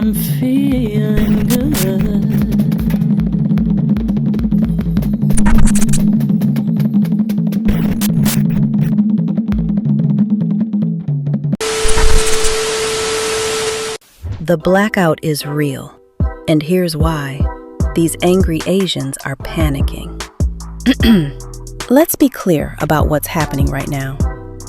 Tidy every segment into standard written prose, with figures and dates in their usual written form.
I'm feeling good. The blackout is real, and here's why. These angry Asians are panicking. Let's be clear about what's happening right now.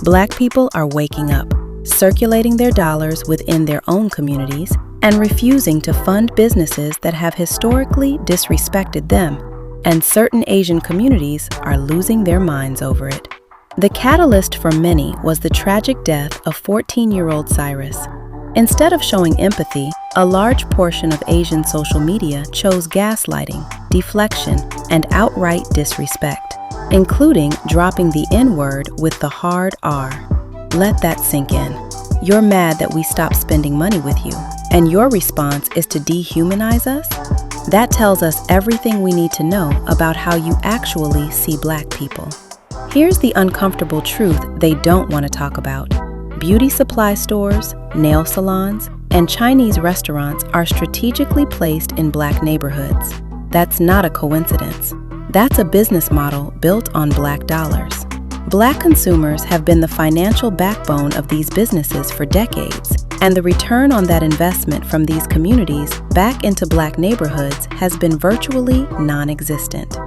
Black people are waking up, circulating their dollars within their own communities, and refusing to fund businesses that have historically disrespected them, and certain Asian communities are losing their minds over it. The catalyst for many was the tragic death of 14-year-old 𝒲𝓎𝓎. Instead of showing empathy, a large portion of Asian social media chose gaslighting, deflection, and outright disrespect, including dropping the N-word with the hard R. Let that sink in. You're mad that we stopped spending money with you, and your response is to dehumanize us? That tells us everything we need to know about how you actually see Black people. Here's the uncomfortable truth they don't want to talk about. Beauty supply stores, nail salons, and Chinese restaurants are strategically placed in Black neighborhoods. That's not a coincidence. That's a business model built on Black dollars. Black consumers have been the financial backbone of these businesses for decades, and the return on that investment from these communities back into Black neighborhoods has been virtually non-existent.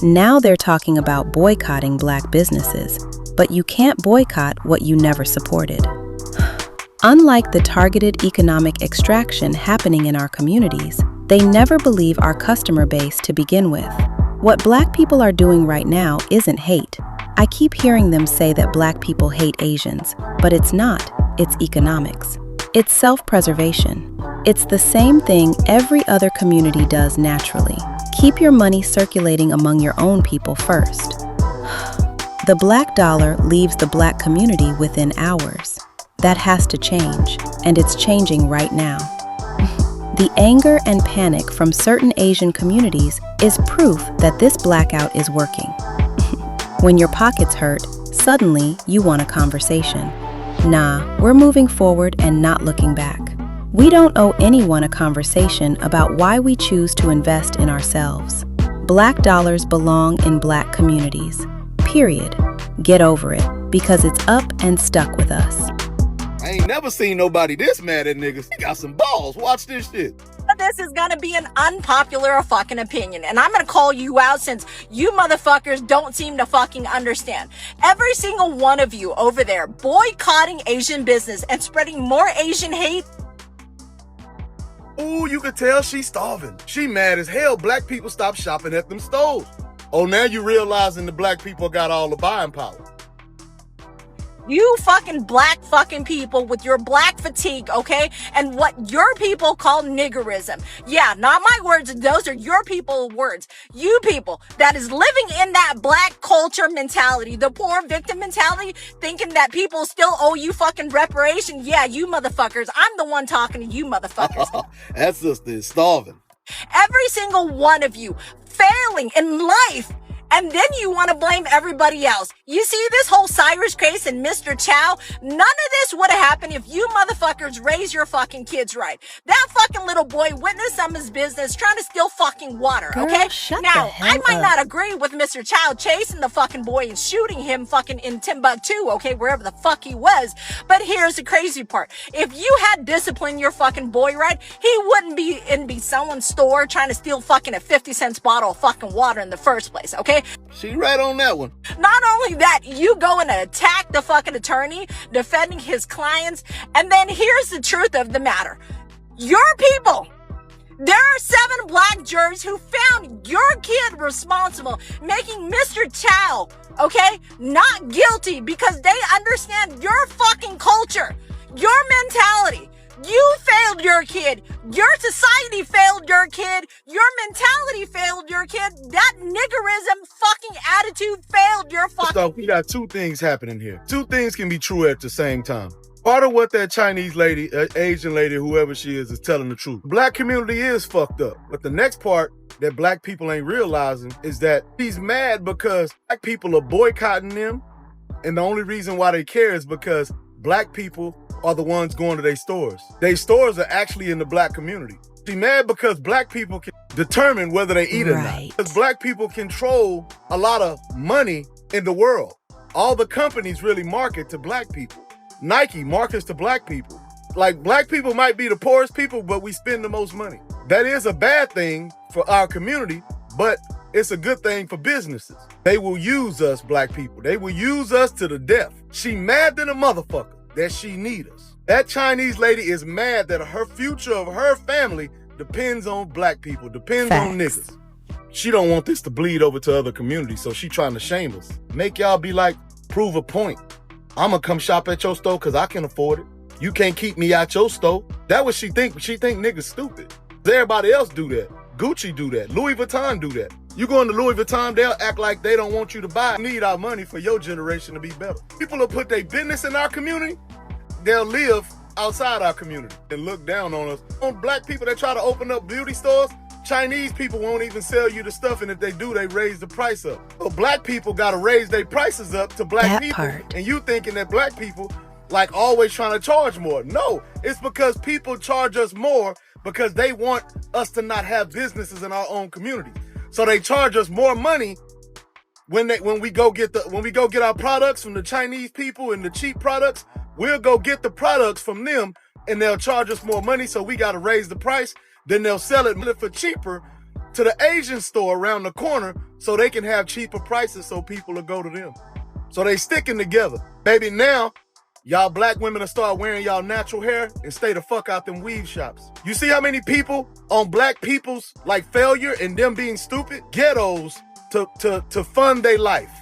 Now they're talking about boycotting Black businesses, but you can't boycott what you never supported. Unlike the targeted economic extraction happening in our communities, they never believe our customer base to begin with. What Black people are doing right now isn't hate. I keep hearing them say that Black people hate Asians, but it's not. It's economics. It's self-preservation. It's the same thing every other community does naturally. Keep your money circulating among your own people first. The Black dollar leaves the Black community within hours. That has to change, and it's changing right now. The anger and panic from certain Asian communities is proof that this blackout is working. When your pockets hurt, suddenly you want a conversation. Nah, we're moving forward and not looking back. We don't owe anyone a conversation about why we choose to invest in ourselves. Black dollars belong in Black communities. Period. Get over it, because it's up and stuck with us. I ain't never seen nobody this mad at niggas. He got some balls. Watch this shit. This is gonna be an unpopular fucking opinion, and I'm gonna call you out since you motherfuckers don't seem to fucking understand. Every single one of you over there boycotting Asian business and spreading more Asian hate. Ooh, you could tell she's starving. She mad as hell. Black people stopped shopping at them stores. Oh, now you realizing the Black people got all the buying power. You fucking Black fucking people with your Black fatigue, okay? And what your people call niggerism. Yeah, not my words. Those are your people words. You people that is living in that Black culture mentality, the poor victim mentality, thinking that people still owe you fucking reparation. Yeah, you motherfuckers. I'm the one talking to you motherfuckers. That sister is starving. Every single one of you failing in life. And then you want to blame everybody else. You see this whole 𝒲𝓎𝓎 case and Mr. Chow? None of this would have happened if you motherfuckers raise your fucking kids right. That fucking little boy witnessed some of his business trying to steal fucking water, okay? Girl, shut now, the hell I might up. not agree with Mr. Chow chasing the fucking boy and shooting him fucking in Timbuktu, okay, wherever the fuck he was. But here's the crazy part. If you had disciplined your fucking boy right, he wouldn't be in someone's store trying to steal fucking a 50-cent bottle of fucking water in the first place, okay? She right on that one. Not only that, you go and attack the fucking attorney, defending his clients, and then here's the truth of the matter. Your people, there are 7 Black jurors who found your kid responsible, making Mr. Chow, okay, not guilty because they understand your fucking culture, your mentality. You failed your kid. Your society failed your kid. Your mentality failed your kid. That niggerism fucking attitude failed your fucking... So we got 2 things happening here. 2 things can be true at the same time. Part of what that Chinese lady, Asian lady, whoever she is telling the truth. Black community is fucked up. But the next part that Black people ain't realizing is that he's mad because Black people are boycotting them. And the only reason why they care is because Black people are the ones going to their stores. Their stores are actually in the black community. She mad because black people can determine whether they eat or not. Because black people control a lot of money in the world. All the companies really market to black people. Nike markets to black people. Like, black people might be the poorest people, but we spend the most money. That is a bad thing for our community, but it's a good thing for businesses. They will use us, black people. They will use us to the death. She mad than a motherfucker that she need us. That Chinese lady is mad that her future of her family depends on black people, depends on niggas. She don't want this to bleed over to other communities, so she trying to shame us. Make y'all be like, prove a point. I'ma come shop at your store because I can afford it. You can't keep me out your store. That what she think. She think niggas stupid. Everybody else do that. Gucci do that. Louis Vuitton do that. You go into Louis Vuitton, they'll act like they don't want you to buy. We need our money for your generation to be better. People will put their business in our community. They'll live outside our community and look down on us. On black people that try to open up beauty stores, Chinese people won't even sell you the stuff, and if they do, they raise the price up. So black people gotta raise their prices up to black people, and you thinking that black people like always trying to charge more. No, it's because people charge us more because they want us to not have businesses in our own community. So they charge us more money when we go get our products from the Chinese people and the cheap products. We'll go get the products from them and they'll charge us more money, so we gotta raise the price. Then they'll sell it for cheaper to the Asian store around the corner so they can have cheaper prices so people will go to them. So they sticking together. Baby, now, y'all black women will start wearing y'all natural hair and stay the fuck out them weave shops. You see how many people on black people's like failure and them being stupid? Ghettos to fund their life.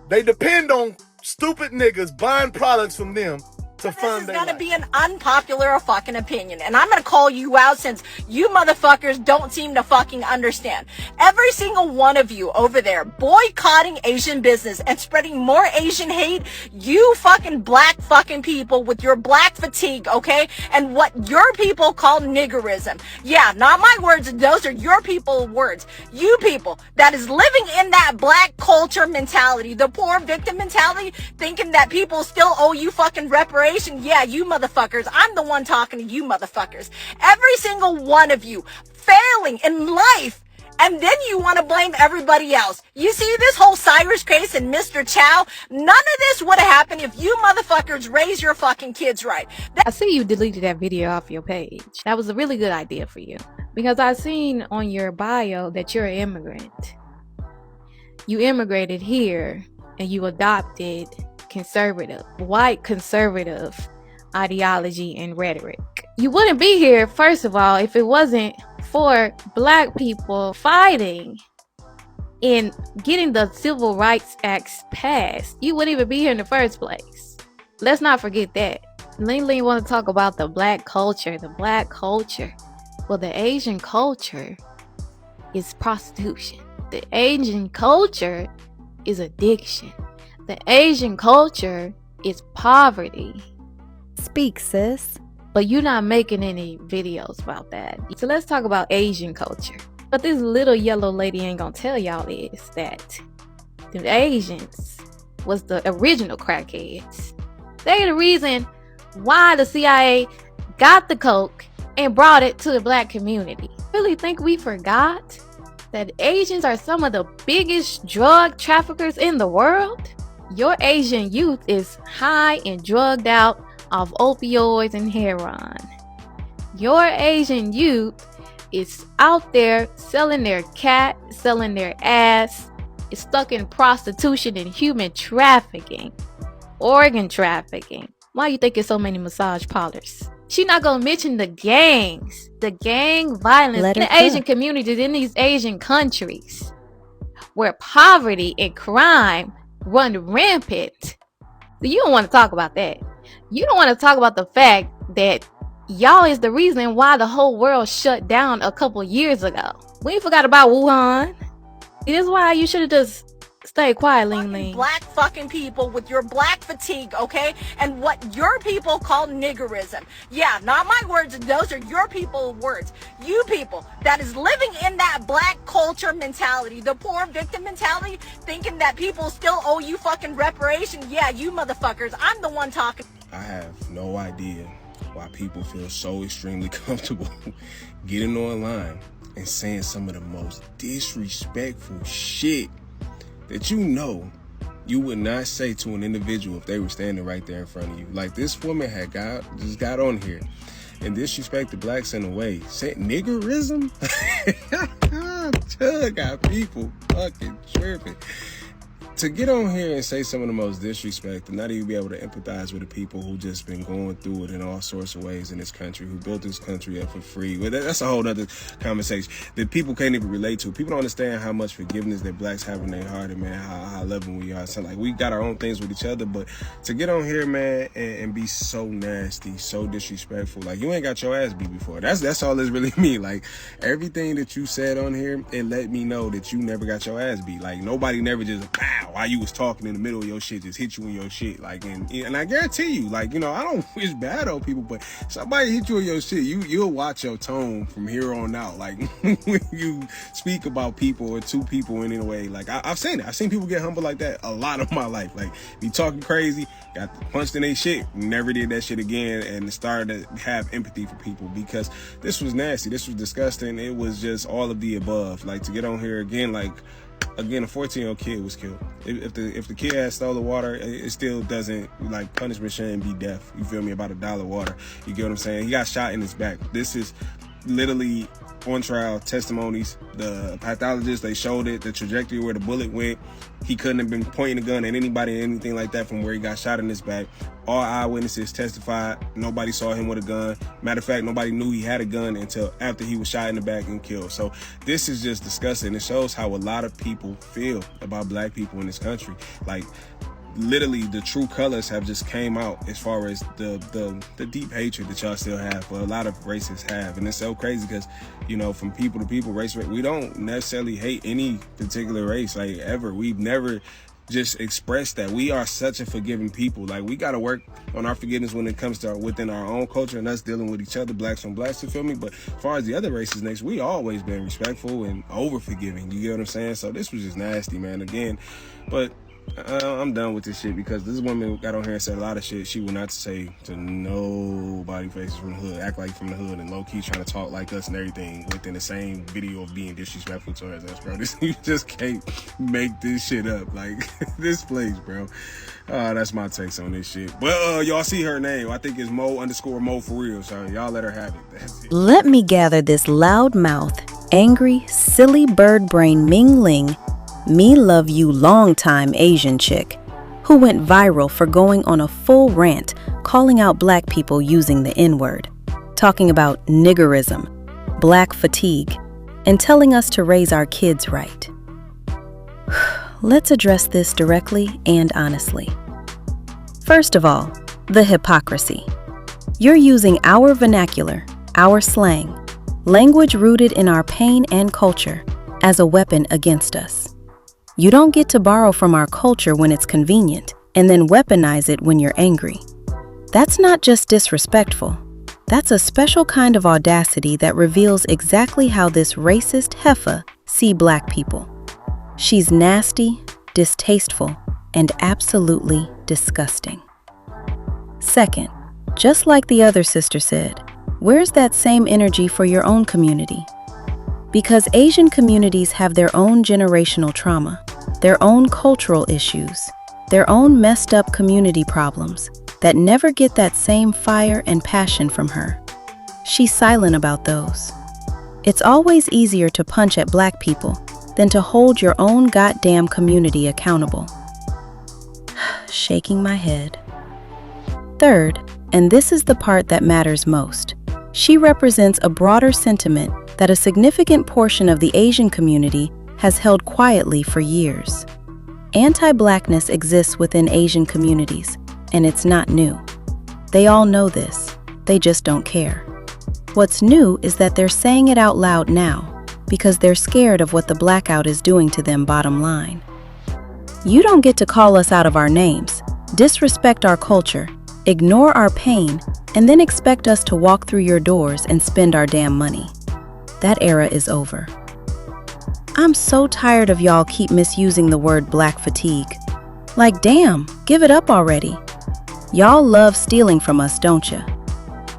They depend on stupid niggas buying products from them to fund their life. This is gonna be an unpopular fucking opinion, and I'm gonna call you out since you motherfuckers don't seem to fucking understand. Every single one of you over there boycotting Asian business and spreading more Asian hate, you fucking black fucking people with your black fatigue, okay? And what your people call niggerism. Yeah, not my words, those are your people words. You people that is living in that black culture mentality, the poor victim mentality, thinking that people still owe you fucking reparations. Yeah, you motherfuckers. I'm the one talking to you motherfuckers. Every single one of you failing in life. And then you want to blame everybody else. You see this whole Cyrus case and Mr. Chow? None of this would have happened if you motherfuckers raised your fucking kids right. I see you deleted that video off your page. That was a really good idea for you. Because I seen on your bio that you're an immigrant. You immigrated here and you adopted white conservative ideology and rhetoric. You wouldn't be here, first of all, if it wasn't for black people fighting and getting the Civil Rights Acts passed. You wouldn't even be here in the first place. Let's not forget that. Lately, want to talk about the black culture. The black culture. Well, the Asian culture is prostitution. The Asian culture is addiction. The Asian culture is poverty. Speak, sis. But you're not making any videos about that. So let's talk about Asian culture. But this little yellow lady ain't gonna tell y'all is that the Asians was the original crackheads. They the reason why the CIA got the coke and brought it to the black community. Really think we forgot that Asians are some of the biggest drug traffickers in the world? Your Asian youth is high and drugged out of opioids and heroin. Your Asian youth is out there selling their cat, selling their ass, is stuck in prostitution and human trafficking, organ trafficking. Why you think there's so many massage parlors? She not gonna mention the gangs, the gang violence in the Asian communities in these Asian countries where poverty and crime run rampant. So you don't want to talk about that. You don't want to talk about the fact that y'all is the reason why the whole world shut down a couple years ago. We ain't forgot about Wuhan. It is why you should have just stayed quiet, Ling Ling. Black fucking people with your black fatigue, okay? And what your people call niggerism. Yeah, not my words, those are your people words. You people that is living in that black culture mentality, the poor victim mentality, thinking that people still owe you fucking reparations. Yeah, you motherfuckers. I'm the one talking. I have no idea why people feel so extremely comfortable getting online and saying some of the most disrespectful shit that you would not say to an individual if they were standing right there in front of you. Like, this woman just got on here and disrespected blacks in a way. Said niggerism? Got people fucking tripping. To get on here and say some of the most disrespect and not even be able to empathize with the people who just been going through it in all sorts of ways in this country, who built this country up for free. Well, that's a whole other conversation that people can't even relate to. People don't understand how much forgiveness that blacks have in their heart and, man, how loving we are. So, like, we got our own things with each other, but to get on here, man, and be so nasty, so disrespectful, like, you ain't got your ass beat before. That's all this really mean. Like, everything that you said on here, it let me know that you never got your ass beat. Like, nobody never just, pow, while you was talking in the middle of your shit, just hit you in your shit. Like, and I guarantee you, like, you know, I don't wish bad on people, but somebody hit you in your shit, you'll watch your tone from here on out. Like, when you speak about people or to people in any way, like, I've seen it. I've seen people get humble like that a lot of my life. Like, be talking crazy, got punched in their shit, never did that shit again, and started to have empathy for people, because this was nasty, this was disgusting, it was just all of the above. Like, to get on here again, like, again, a 14-year-old kid was killed. If the kid had stole the water, it still doesn't, like, punishment shouldn't be death. You feel me? About $1 water. You get what I'm saying? He got shot in his back. This is literally on trial testimonies. The pathologists, they showed it, the trajectory where the bullet went. He couldn't have been pointing a gun at anybody or anything like that from where he got shot in his back. All eyewitnesses testified. Nobody saw him with a gun. Matter of fact, nobody knew he had a gun until after he was shot in the back and killed. So this is just disgusting. It shows how a lot of people feel about black people in this country. Like, literally the true colors have just came out as far as the deep hatred that y'all still have, or a lot of races have. And it's so crazy because, you know, from people to people, race, we don't necessarily hate any particular race, like, ever. We've never just expressed that. We are such a forgiving people. Like, we got to work on our forgiveness when it comes to within our own culture and us dealing with each other, blacks on blacks, you feel me? But as far as the other races next, we always been respectful and over forgiving. You get what I'm saying? So this was just nasty, man, again. But I'm done with this shit, because this woman got on here and said a lot of shit she would not say to nobody faces from the hood, act like from the hood, and low-key trying to talk like us and everything within the same video of being disrespectful towards us, bro. You just can't make this shit up. Like, this place, bro. That's my takes on this shit. But y'all see her name. I think it's Mo_Mo for real. So y'all let her have it. That's it. Let me gather this loudmouth, angry, silly bird brain mingling, me love you long time Asian chick who went viral for going on a full rant calling out black people using the N-word, talking about niggerism, black fatigue, and telling us to raise our kids right. Let's address this directly and honestly. First of all, the hypocrisy. You're using our vernacular, our slang, language rooted in our pain and culture, as a weapon against us. You don't get to borrow from our culture when it's convenient and then weaponize it when you're angry. That's not just disrespectful. That's a special kind of audacity that reveals exactly how this racist heifer see black people. She's nasty, distasteful, and absolutely disgusting. Second, just like the other sister said, where's that same energy for your own community? Because Asian communities have their own generational trauma, their own cultural issues, their own messed up community problems that never get that same fire and passion from her. She's silent about those. It's always easier to punch at black people than to hold your own goddamn community accountable. Shaking my head. Third, and this is the part that matters most, she represents a broader sentiment that a significant portion of the Asian community has held quietly for years. Anti-blackness exists within Asian communities, and it's not new. They all know this, they just don't care. What's new is that they're saying it out loud now, because they're scared of what the blackout is doing to them bottom line. You don't get to call us out of our names, disrespect our culture, ignore our pain, and then expect us to walk through your doors and spend our damn money. That era is over. I'm so tired of y'all keep misusing the word black fatigue. Like, damn, give it up already. Y'all love stealing from us, don't ya?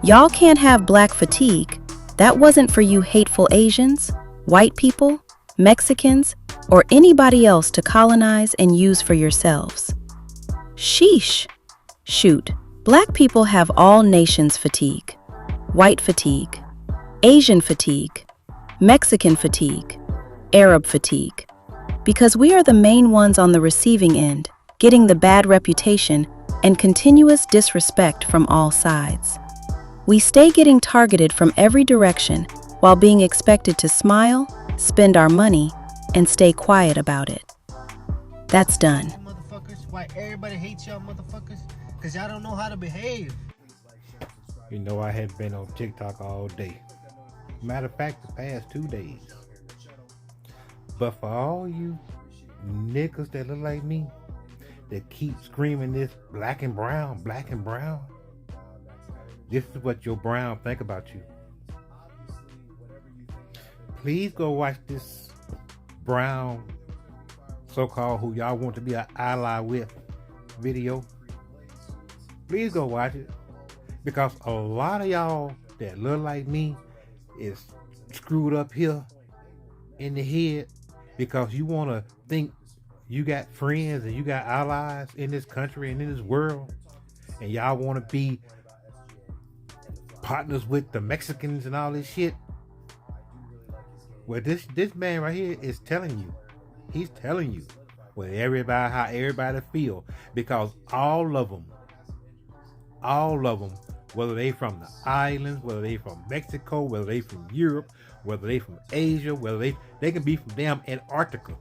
Y'all can't have black fatigue. That wasn't for you hateful Asians, white people, Mexicans, or anybody else to colonize and use for yourselves. Sheesh. Shoot, black people have all nations fatigue. White fatigue, Asian fatigue, Mexican fatigue, Arab fatigue. Because we are the main ones on the receiving end, getting the bad reputation and continuous disrespect from all sides. We stay getting targeted from every direction while being expected to smile, spend our money, and stay quiet about it. That's done. Motherfuckers, why everybody hates y'all motherfuckers? Because y'all don't know how to behave. You know I have been on TikTok all day. Matter of fact, the past 2 days. But for all you niggas that look like me, that keep screaming this black and brown, this is what your brown think about you. Please go watch this brown so-called who y'all want to be an ally with video. Please go watch it. Because a lot of y'all that look like me is screwed up here in the head because you want to think you got friends and you got allies in this country and in this world, and y'all want to be partners with the Mexicans and all this shit. Well, this man right here is telling you. He's telling you what everybody, how everybody feel, because all of them, whether they from the islands, whether they from Mexico, whether they from Europe, whether they from Asia, whether they can be from damn Antarctica.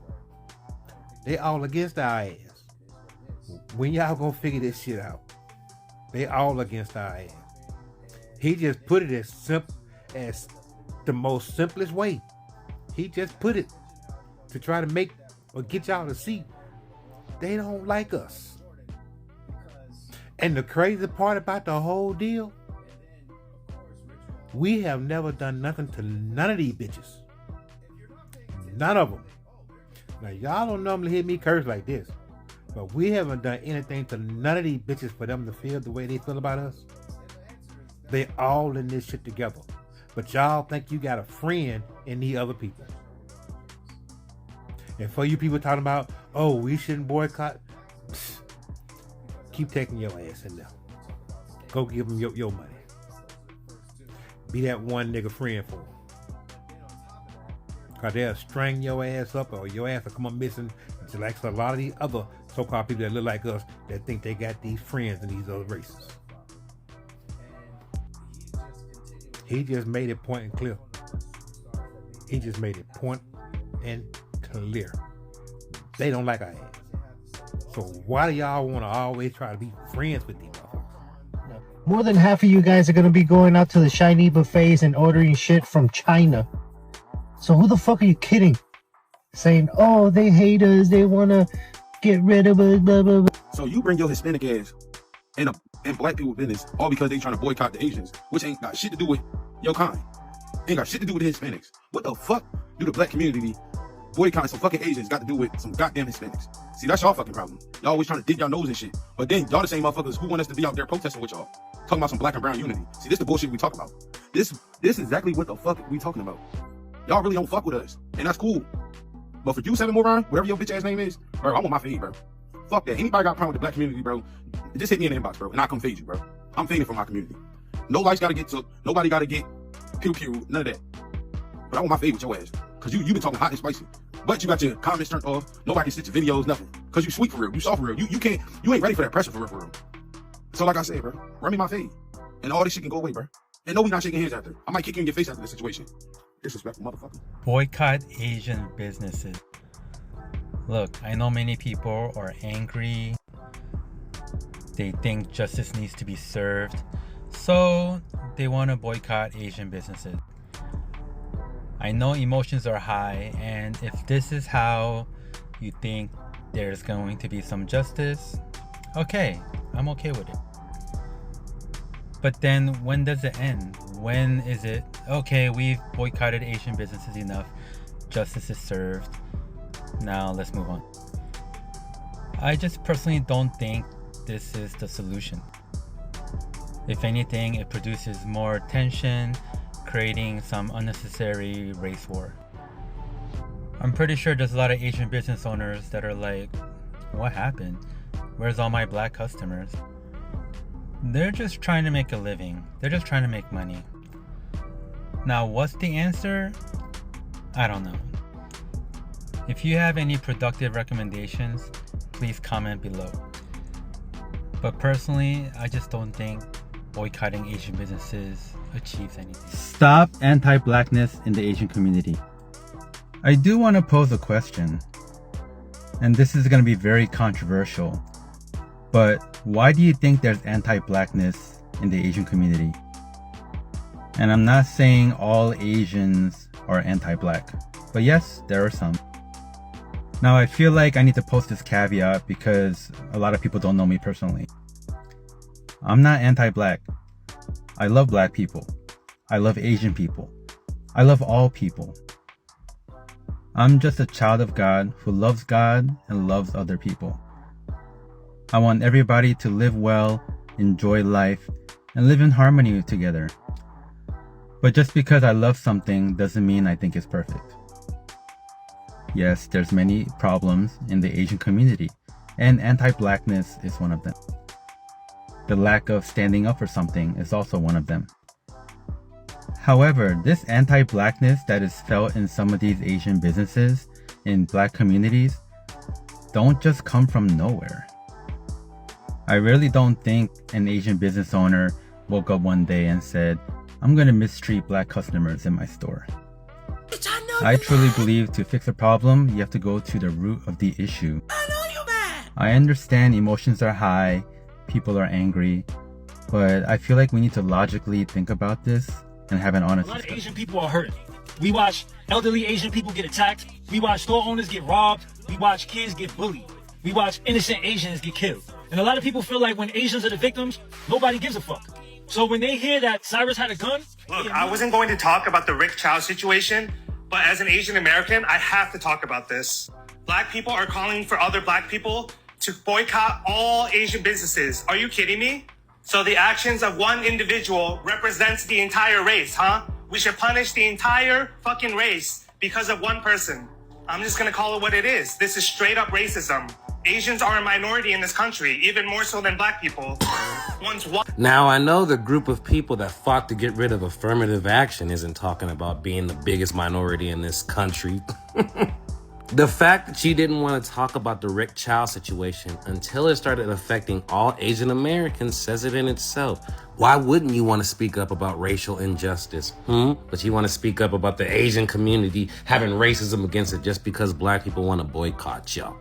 They all against our ass. When y'all gonna figure this shit out? They all against our ass. He just put it as simple as the most simplest way. He just put it to try to make or get y'all to see they don't like us. And the crazy part about the whole deal, we have never done nothing to none of these bitches. None of them. Now, y'all don't normally hear me curse like this, but we haven't done anything to none of these bitches for them to feel the way they feel about us. They all in this shit together. But y'all think you got a friend in these other people. And for you people talking about, oh, we shouldn't boycott, keep taking your ass in there. Go give them your money. Be that one nigga friend for them. Because they'll string your ass up or your ass will come up missing. It's like a lot of these other so-called people that look like us that think they got these friends in these other races. He just made it point and clear. He just made it point and clear. They don't like our ass. So why do y'all want to always try to be friends with these motherfuckers? More than half of you guys are going to be going out to the Chinese buffets and ordering shit from China. So who the fuck are you kidding? Saying, oh, they hate us, they want to get rid of us, blah, blah, blah. So you bring your Hispanic ass in black people business all because they trying to boycott the Asians, which ain't got shit to do with your kind. Ain't got shit to do with the Hispanics. What the fuck do the black community boycotting some fucking Asians got to do with some goddamn Hispanics? See, that's y'all fucking problem. Y'all always trying to dig y'all nose and shit. But then y'all the same motherfuckers who want us to be out there protesting with y'all. Talking about some black and brown unity. See, this the bullshit we talk about. This is exactly what the fuck we talking about. Y'all really don't fuck with us. And that's cool. But for you, Seven Moron, whatever your bitch ass name is, bro, I'm on my fade, bro. Fuck that. Anybody got a problem with the black community, bro, just hit me in the inbox, bro, and I'll come fade you, bro. I'm fading from my community. Nobody's gotta get took. Nobody gotta get pew, none of that. But I want my fade with your ass. Cause you been talking hot and spicy. But you got your comments turned off. Nobody can sit your videos, nothing. Cause you sweet for real. You soft for real. You ain't ready for that pressure for real. So like I said, bro, run me my fade. And all this shit can go away, bro. And no, we not shaking hands after. I might kick you in your face after this situation. Disrespectful motherfucker. Boycott Asian businesses. Look, I know many people are angry. They think justice needs to be served. So they want to boycott Asian businesses. I know emotions are high, and if this is how you think there's going to be some justice, okay, I'm okay with it. But then when does it end? When is it, okay, we've boycotted Asian businesses enough, justice is served, now let's move on. I just personally don't think this is the solution. If anything, it produces more tension, creating some unnecessary race war. I'm pretty sure there's a lot of Asian business owners that are like, what happened? Where's all my black customers? They're just trying to make a living. They're just trying to make money. Now, what's the answer? I don't know. If you have any productive recommendations, please comment below. But personally, I just don't think boycotting Asian businesses achieves anything. Stop anti-blackness in the Asian community. I do want to pose a question, and this is going to be very controversial, but why do you think there's anti-blackness in the Asian community? And I'm not saying all Asians are anti-black, but yes, there are some. Now, I feel like I need to post this caveat because a lot of people don't know me personally. I'm not anti-black. I love black people. I love Asian people. I love all people. I'm just a child of God who loves God and loves other people. I want everybody to live well, enjoy life, and live in harmony together. But just because I love something doesn't mean I think it's perfect. Yes, there's many problems in the Asian community, and anti-blackness is one of them. The lack of standing up for something is also one of them. However, this anti-blackness that is felt in some of these Asian businesses in black communities don't just come from nowhere. I really don't think an Asian business owner woke up one day and said, I'm going to mistreat black customers in my store. I truly believe to fix a problem, you have to go to the root of the issue. I understand emotions are high, people are angry, but I feel like we need to logically think about this and have an honest discussion. A lot of Asian people are hurt. We watch elderly Asian people get attacked. We watch store owners get robbed. We watch kids get bullied. We watch innocent Asians get killed. And a lot of people feel like when Asians are the victims, nobody gives a fuck. So when they hear that Cyrus had a gun... Look, I wasn't going to talk about the Rick Chow situation, but as an Asian American, I have to talk about this. Black people are calling for other black people to boycott all Asian businesses. Are you kidding me? So the actions of one individual represents the entire race, huh? We should punish the entire fucking race because of one person. I'm just gonna call it what it is. This is straight up racism. Asians are a minority in this country, even more so than black people. Now, I know the group of people that fought to get rid of affirmative action isn't talking about being the biggest minority in this country. The fact that you didn't want to talk about the Rick Chow situation until it started affecting all Asian Americans says it in itself. Why wouldn't you want to speak up about racial injustice? But you want to speak up about the Asian community having racism against it just because black people want to boycott y'all?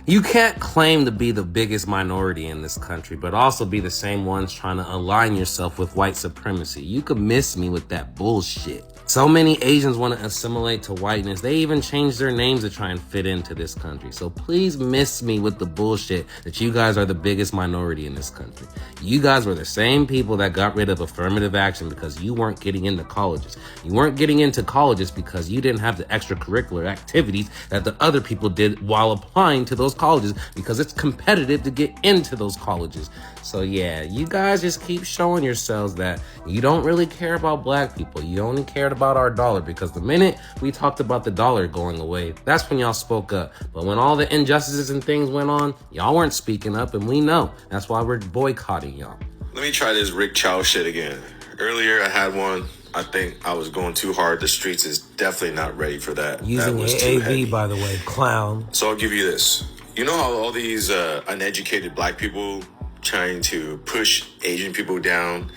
You can't claim to be the biggest minority in this country, but also be the same ones trying to align yourself with white supremacy. You could miss me with that bullshit. So many Asians want to assimilate to whiteness. They even changed their names to try and fit into this country. So please miss me with the bullshit that you guys are the biggest minority in this country. You guys were the same people that got rid of affirmative action because you weren't getting into colleges. You weren't getting into colleges because you didn't have the extracurricular activities that the other people did while applying to those colleges because it's competitive to get into those colleges. So yeah, you guys just keep showing yourselves that you don't really care about black people. You only cared about our dollar, because the minute we talked about the dollar going away, that's when y'all spoke up. But when all the injustices and things went on, y'all weren't speaking up, and we know. That's why we're boycotting y'all. Let me try this Rick Chow shit again. Earlier I had one. I think I was going too hard. The streets is definitely not ready for that. Using that was AAV, by the way, clown. So I'll give you this. You know how all these uneducated black people trying to push Asian people down,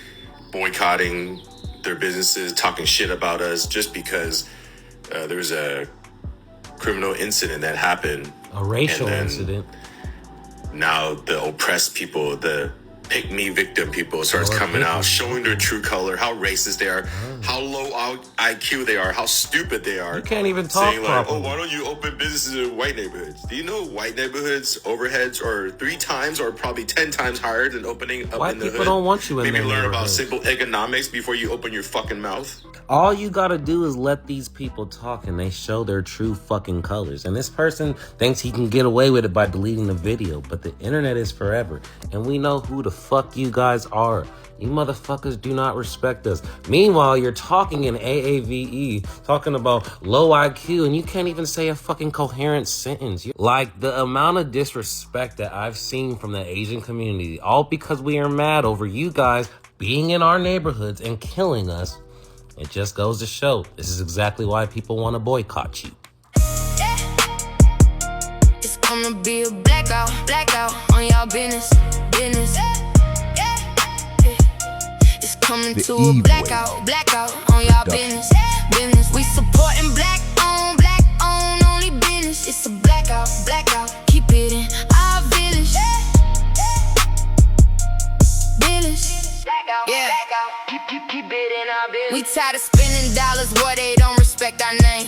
boycotting their businesses, talking shit about us just because there's a criminal incident that happened. A racial incident. Now the oppressed people, the pick-me victim people starts coming out, showing their true color, how racist they are, how low IQ they are, how stupid they are. You can't even talk saying like, oh, why don't you open businesses in white neighborhoods? Do you know white neighborhoods overheads are 3 times or probably 10 times higher than opening up white in the hood? White people don't want you in Maybe their learn about neighborhood. simple economics before you open your fucking mouth. All you gotta do is let these people talk and they show their true fucking colors. And this person thinks he can get away with it by deleting the video, but the internet is forever. And we know who the fuck you guys are. You motherfuckers do not respect us. Meanwhile, you're talking in AAVE, talking about low IQ, and you can't even say a fucking coherent sentence. Like, the amount of disrespect that I've seen from the Asian community, all because we are mad over you guys being in our neighborhoods and killing us. It just goes to show, this is exactly why people want to boycott you. It's gonna be a blackout on y'all business. It's coming to a blackout on y'all business. We supporting black on only business. It's a blackout, keep it in our village. Yeah. Keep it in our business. We tired of spending dollars where they don't respect our name.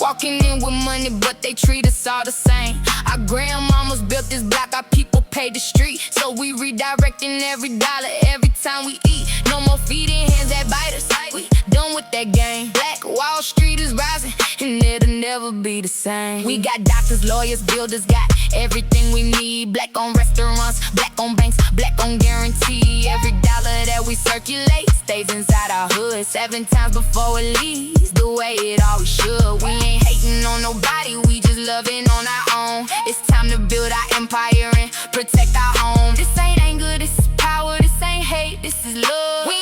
Walking in with money, but they treat us all the same. Our grandmamas built this block, our people paid the street. So we redirecting every dollar every time we eat. No more feeding hands that bite us. We done with that game. Black Wall Street is rising, and it'll never be the same. We got doctors, lawyers, builders, got everything we need. Black on restaurants, black on banks, black on guarantee. Every dollar that we circulate stays inside our hood 7 times before it leaves, the way it always should. We ain't hating on nobody, we just loving on our own. It's time to build our empire and protect our home. This ain't anger, this is power. This ain't hate, this is love. We